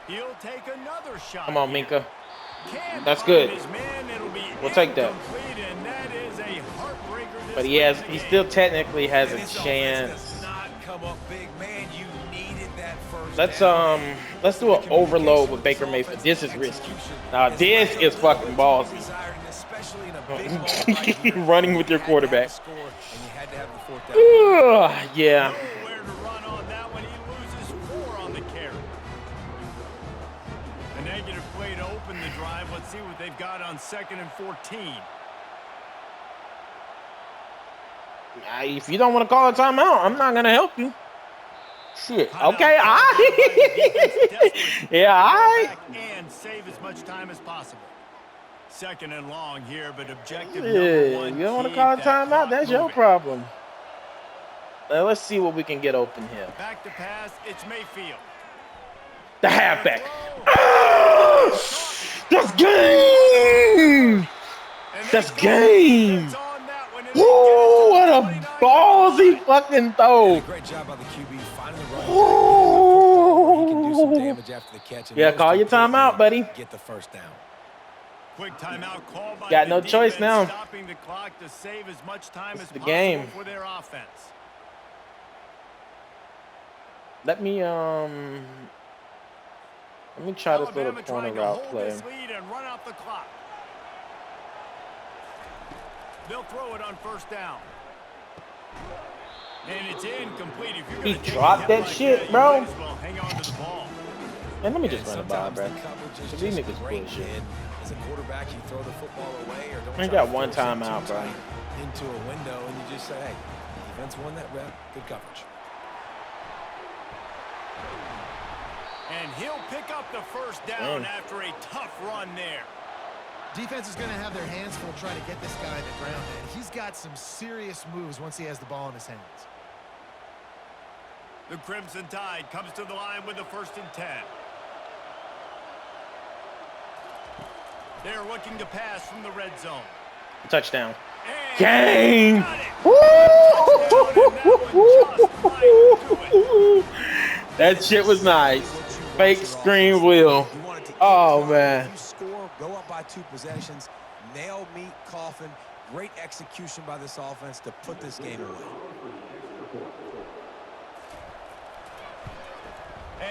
Speaker 1: He'll take another shot.
Speaker 4: Come on,
Speaker 1: here.
Speaker 4: Minka.
Speaker 1: Can't
Speaker 4: That's
Speaker 1: find
Speaker 4: good.
Speaker 1: his man. It'll be
Speaker 4: We'll take that.
Speaker 1: incomplete, and that is a heartbreaker this
Speaker 4: But
Speaker 1: late in the
Speaker 4: he
Speaker 1: game.
Speaker 4: still technically has
Speaker 2: And
Speaker 4: a
Speaker 2: this offense does
Speaker 4: chance.
Speaker 2: not come up big. Man, you needed that first
Speaker 4: Let's
Speaker 2: down.
Speaker 4: let's do an overload with Baker Mayfield. This is risky. Now this is fucking ballsy. Running with your quarterback. Yeah.
Speaker 1: Nowhere to run on that one. He loses 4 on the carry. A negative play to open the drive. Let's see what they've got on 2nd and 14.
Speaker 4: If you don't want to call a timeout, I'm not gonna help you. Shit.
Speaker 1: Timeout
Speaker 4: Okay.
Speaker 1: called
Speaker 4: All
Speaker 1: by the defense,
Speaker 4: right.
Speaker 1: desperate
Speaker 4: Yeah. All
Speaker 1: to go
Speaker 4: right.
Speaker 1: back and save as much time as possible. 2nd and long here, but objective
Speaker 4: Yeah.
Speaker 1: number 1.
Speaker 4: You don't want to
Speaker 1: keep
Speaker 4: call a
Speaker 1: that
Speaker 4: timeout?
Speaker 1: clock
Speaker 4: That's your
Speaker 1: moving.
Speaker 4: problem. Now let's see what we can get open here.
Speaker 1: Back to pass. It's Mayfield.
Speaker 4: The halfback. That's game. That's game. Woo, what a ballsy fucking throw.
Speaker 2: Great job by the QB finding the run.
Speaker 4: Ooh.
Speaker 2: He can do some damage after the catch. and
Speaker 4: Yeah,
Speaker 2: most
Speaker 4: call your timeout, buddy.
Speaker 2: importantly, Get the first down.
Speaker 1: Quick timeout call by
Speaker 4: Got
Speaker 1: the
Speaker 4: no choice
Speaker 1: defense,
Speaker 4: now.
Speaker 1: stopping the clock to save as much time
Speaker 4: This
Speaker 1: as
Speaker 4: is the
Speaker 1: possible
Speaker 4: game.
Speaker 1: for their offense.
Speaker 4: Let me try this little
Speaker 1: Alabama
Speaker 4: corner
Speaker 1: trying to
Speaker 4: route
Speaker 1: hold
Speaker 4: play.
Speaker 1: this lead and run out the clock. They'll throw it on 1st down. And it's incomplete. If you're
Speaker 4: He
Speaker 1: gonna take a
Speaker 4: dropped
Speaker 1: hit
Speaker 4: that
Speaker 1: like
Speaker 4: shit,
Speaker 1: that, you
Speaker 4: bro.
Speaker 1: might as well hang on to the ball.
Speaker 4: Man, let me just
Speaker 2: And
Speaker 4: run it by,
Speaker 2: sometimes
Speaker 4: bro.
Speaker 2: the coverage is
Speaker 4: These
Speaker 2: just
Speaker 4: niggas
Speaker 2: great,
Speaker 4: bullshit.
Speaker 2: kid. As a quarterback, you throw the football away or don't
Speaker 4: I
Speaker 2: try
Speaker 4: got
Speaker 2: to
Speaker 4: one
Speaker 2: force it
Speaker 4: timeout,
Speaker 2: too
Speaker 4: bro.
Speaker 2: tight into a window, and you just say, hey, defense won that rep. Good coverage.
Speaker 1: And he'll pick up the 1st down after a tough run there.
Speaker 3: Defense is going to have their hands full trying to get this guy in the ground, man. He's got some serious moves once he has the ball in his hands.
Speaker 1: The Crimson Tide comes to the line with the 1st and 10. They're looking to pass from the red zone.
Speaker 4: Touchdown. Gang!
Speaker 1: Got it. Touchdown, and that one just might do it.
Speaker 4: That shit was nice. Fake screen wheel.
Speaker 2: You want it to
Speaker 4: Oh,
Speaker 2: eat clock.
Speaker 4: man.
Speaker 2: If you score, go up by 2 possessions, nail meat coffin. Great execution by this offense to put this game away.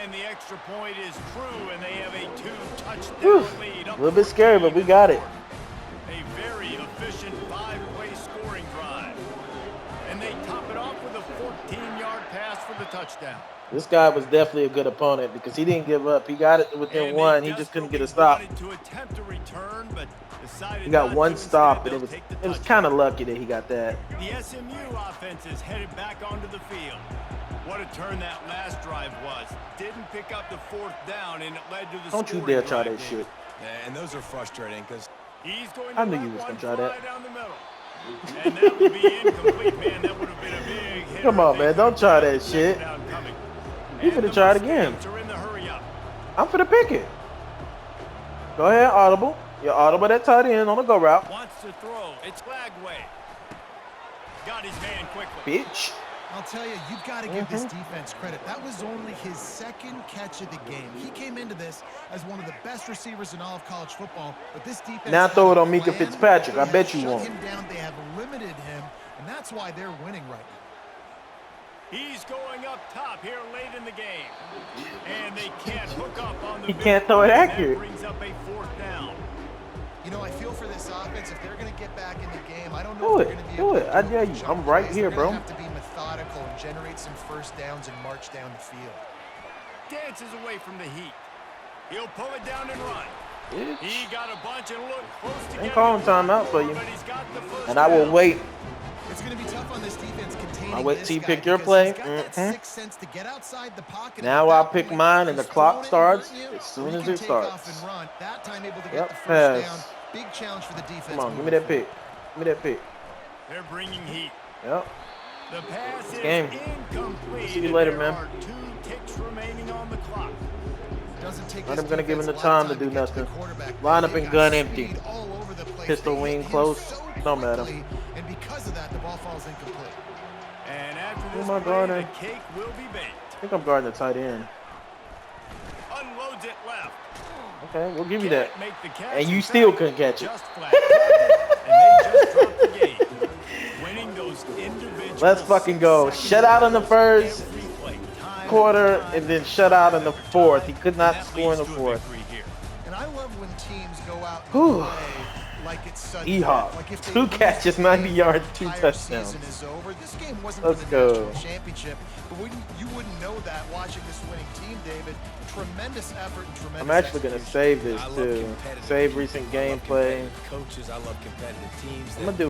Speaker 1: And the extra point is true, and they have a 2-touchdown lead.
Speaker 4: A little bit scary, but we got it.
Speaker 1: A very efficient 5-play scoring drive. And they top it off with a 14-yard pass for the touchdown.
Speaker 4: This guy was definitely a good opponent because he didn't give up. He got it within one. He just couldn't get a stop.
Speaker 1: To attempt a return, but decided
Speaker 4: He got
Speaker 1: not
Speaker 4: one
Speaker 1: to.
Speaker 4: stop,
Speaker 1: Instead,
Speaker 4: and
Speaker 1: they'll take the
Speaker 4: it was
Speaker 1: touchdown.
Speaker 4: kind of lucky that he got that.
Speaker 1: The SMU offense is headed back onto the field. What a turn that last drive was. Didn't pick up the 4th down, and it led to the
Speaker 4: Don't you
Speaker 1: scoring
Speaker 4: dare try
Speaker 1: drive,
Speaker 4: that
Speaker 1: David.
Speaker 4: shit.
Speaker 2: Yeah, and those are frustrating because
Speaker 1: He's going
Speaker 4: I
Speaker 1: to
Speaker 4: knew
Speaker 1: let
Speaker 4: you was
Speaker 1: one
Speaker 4: gonna try that.
Speaker 1: fly down the middle. And that would be incomplete, man. That would have been a big hit.
Speaker 4: Come on, man. Don't try that shit. You finna try it again. I'm finna pick it. Go ahead, audible. You're audible that tight end on the go route.
Speaker 1: Wants to throw. It's Flagway. Got his man quickly.
Speaker 4: Bitch.
Speaker 3: I'll tell you, you've got to give this defense credit. That was only his 2nd catch of the game. He came into this as one of the best receivers in all of college football, but this defense
Speaker 4: Now throw it on
Speaker 3: had a
Speaker 4: Mika
Speaker 3: plan.
Speaker 4: Fitzpatrick. I
Speaker 3: They
Speaker 4: bet
Speaker 3: have
Speaker 4: you
Speaker 3: shut
Speaker 4: won't.
Speaker 3: him down. They have limited him, and that's why they're winning right now.
Speaker 1: He's going up top here late in the game. And they can't hook up on the
Speaker 4: He can't throw it accurate.
Speaker 1: That brings up a 4th down.
Speaker 3: You know, I feel for this offense. If they're going to get back in the game, I don't
Speaker 4: Do
Speaker 3: know if
Speaker 4: it.
Speaker 3: they're going to be
Speaker 4: Do
Speaker 3: able
Speaker 4: it.
Speaker 3: to
Speaker 4: I
Speaker 3: do
Speaker 4: dare
Speaker 3: it
Speaker 4: you.
Speaker 3: with
Speaker 4: I'm
Speaker 3: chunk
Speaker 4: right
Speaker 3: plays.
Speaker 4: here,
Speaker 3: They're
Speaker 4: bro.
Speaker 3: gonna have to be methodical and generate some 1st downs and march down the field.
Speaker 1: Dances away from the heat. He'll pull it down and run.
Speaker 4: Bitch.
Speaker 1: He got a bunch and looked close to
Speaker 4: Ain't
Speaker 1: getting
Speaker 4: calling
Speaker 1: it
Speaker 4: timeout for you.
Speaker 1: but he's got the 1st
Speaker 4: And I will
Speaker 1: down.
Speaker 4: wait.
Speaker 3: It's going to be tough on this defense containing
Speaker 4: I'll wait
Speaker 3: this
Speaker 4: till you
Speaker 3: guy
Speaker 4: pick your
Speaker 3: because
Speaker 4: play.
Speaker 3: he's got that 6th sense to get outside the pocket.
Speaker 4: Now
Speaker 3: At
Speaker 4: I'll
Speaker 3: that
Speaker 4: pick
Speaker 3: point,
Speaker 4: mine and the
Speaker 3: he's
Speaker 4: clock
Speaker 3: throwing it
Speaker 4: starts
Speaker 3: and hurting you,
Speaker 4: as
Speaker 3: or
Speaker 4: soon
Speaker 3: he
Speaker 4: as
Speaker 3: can
Speaker 4: it
Speaker 3: take
Speaker 4: starts.
Speaker 3: off and run. That time able to get
Speaker 4: Yep,
Speaker 3: the 1st
Speaker 4: pass.
Speaker 3: down. Big challenge for the defense.
Speaker 4: Come on, give me
Speaker 3: moving
Speaker 4: that pick. Give me that pick.
Speaker 1: They're bringing heat.
Speaker 4: Yep.
Speaker 1: The pass is
Speaker 4: Game.
Speaker 1: incomplete.
Speaker 4: See you
Speaker 1: and
Speaker 4: later,
Speaker 1: there
Speaker 4: man.
Speaker 1: are 2 ticks remaining on the clock.
Speaker 3: Doesn't take
Speaker 4: Not
Speaker 3: this
Speaker 4: even gonna give him the
Speaker 3: defense a lot
Speaker 4: time
Speaker 3: of
Speaker 4: to do
Speaker 3: get the
Speaker 4: nothing.
Speaker 3: quarterback.
Speaker 4: Line up
Speaker 3: They've
Speaker 4: and
Speaker 3: got
Speaker 4: gun empty.
Speaker 3: speed all over the place.
Speaker 4: Pistol
Speaker 3: They
Speaker 4: wing
Speaker 3: hit him
Speaker 4: close.
Speaker 3: so
Speaker 4: Don't matter.
Speaker 3: quickly, and because of that, the ball falls incomplete.
Speaker 1: And after
Speaker 4: Who
Speaker 1: this
Speaker 4: am I
Speaker 1: play,
Speaker 4: guarding?
Speaker 1: the cake will be baked.
Speaker 4: I think I'm guarding the tight end.
Speaker 1: Unloads it left.
Speaker 4: Okay, we'll give you that.
Speaker 1: Can't make the catch.
Speaker 4: And you
Speaker 1: In
Speaker 4: still
Speaker 1: fact,
Speaker 4: couldn't catch it.
Speaker 1: just flat tapped it, and they just dropped the game. Winning those individual
Speaker 4: Let's fucking go. Shut out in the first
Speaker 1: every play, time
Speaker 4: quarter
Speaker 1: and time
Speaker 4: and then shut out in the
Speaker 1: after
Speaker 4: 4th.
Speaker 1: time,
Speaker 4: He could
Speaker 1: and
Speaker 4: not
Speaker 1: that
Speaker 4: score in the
Speaker 1: leads to a
Speaker 4: 4th.
Speaker 1: victory here.
Speaker 3: And I love when teams go out and
Speaker 4: Whew.
Speaker 3: play like it's sudden
Speaker 4: E-Hop.
Speaker 3: death. Like if they
Speaker 4: 2
Speaker 3: lose
Speaker 4: catches,
Speaker 3: the
Speaker 4: 90
Speaker 3: game,
Speaker 4: yards,
Speaker 3: the
Speaker 4: 2
Speaker 3: entire
Speaker 4: touchdowns.
Speaker 3: season is over. This game wasn't
Speaker 4: Let's
Speaker 3: for the
Speaker 4: go.
Speaker 3: national championship, but you wouldn't know that watching this winning team, David. Tremendous effort and tremendous
Speaker 4: I'm actually going to
Speaker 3: execution.
Speaker 4: save this
Speaker 2: I love
Speaker 4: too.
Speaker 2: competitive
Speaker 4: Save
Speaker 2: teams.
Speaker 4: recent
Speaker 2: I love
Speaker 4: gameplay.
Speaker 2: competitive coaches. I love competitive teams.
Speaker 4: I'm going to do